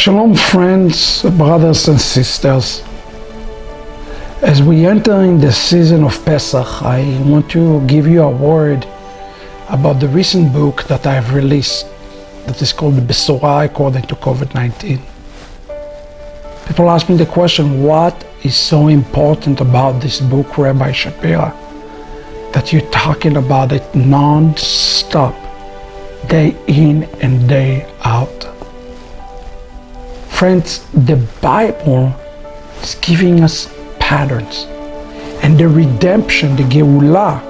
Shalom friends, brothers and sisters. As we enter in the season of Pesach, I want to give you a word about the recent book that I have released that is called Besorah According to COVID-19. People ask me the question, what is so important about this book, Rabbi Shapira, that you're talking about it non-stop, day in and day out? Friends, the Bible is giving us patterns, and the redemption, the Geulah,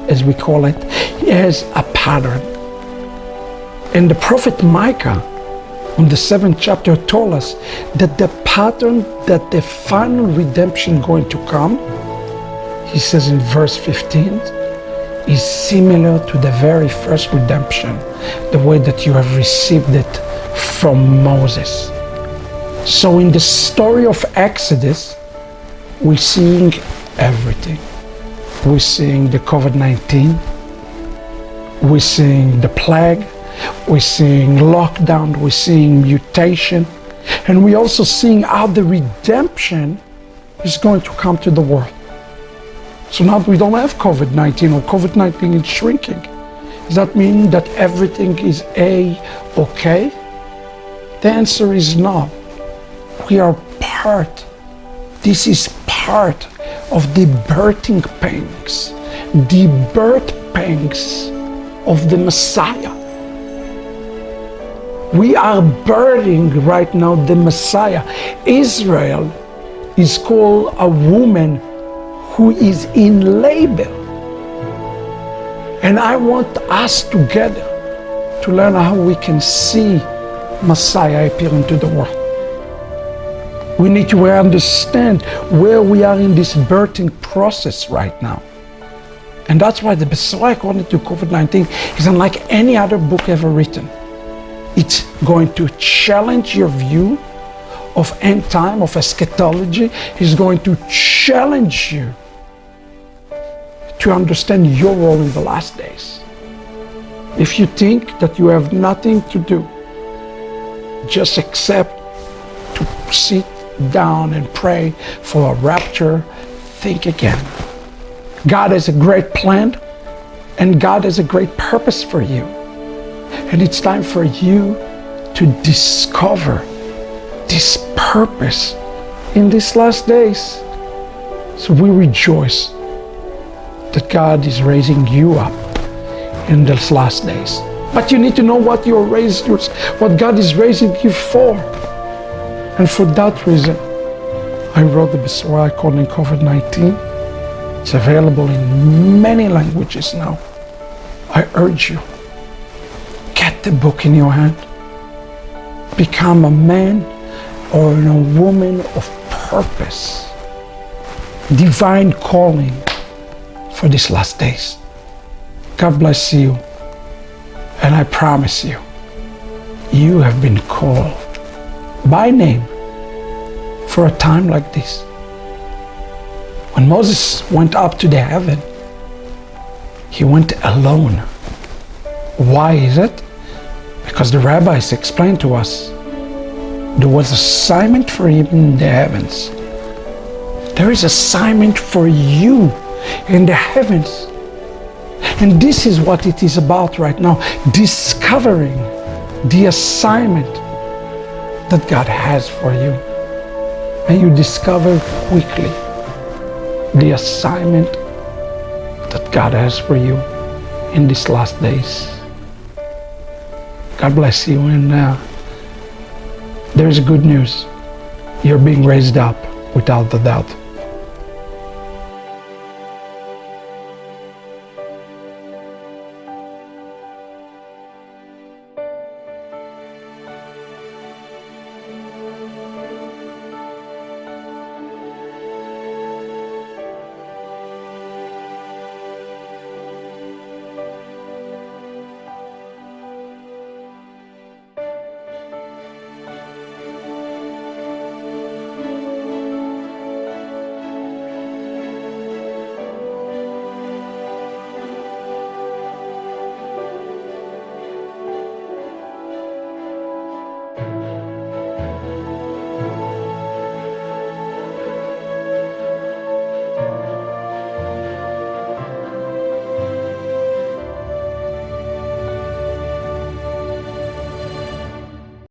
as we call it, is a pattern. And the prophet Micah, on the 7th chapter, told us that the pattern that the final redemption going to come, he says in verse 15, is similar to the very first redemption, the way that you have received it from Moses. So in the story of Exodus, we're seeing everything. We're seeing the COVID-19, we're seeing the plague, we're seeing lockdown, we're seeing mutation, and we're also seeing how the redemption is going to come to the world. So now we don't have COVID-19, or COVID-19 is shrinking. Does that mean that everything is okay? The answer is no. We are part. This is part of the birthing pangs, the birth pangs of the Messiah. We are birthing right now the Messiah. Israel is called a woman who is in labor. And I want us together to learn how we can see Messiah appear into the world. We need to understand where we are in this birthing process right now. And that's why the Besorah According to COVID-19 is unlike any other book ever written. It's going to challenge your view of end time, of eschatology. It's going to challenge you to understand your role in the last days. If you think that you have nothing to do, just except to sit down and pray for a rapture, think again. God has a great plan, and God has a great purpose for you. And it's time for you to discover this purpose in these last days. So we rejoice that God is raising you up in these last days. But you need to know what what God is raising you for. And for that reason, I wrote the Besorah According to COVID-19. It's available in many languages now. I urge you, get the book in your hand. Become a man or a woman of purpose, divine calling for these last days. God bless you, and I promise you, you have been called by name for a time like this. When Moses went up to the heaven, he went alone. Why is it? Because the rabbis explained to us there was assignment for him in the heavens. There is assignment for you in the heavens. And this is what it is about right now, discovering the assignment that God has for you. And you discover quickly the assignment that God has for you in these last days. God bless you, and there's good news. You're being raised up without a doubt.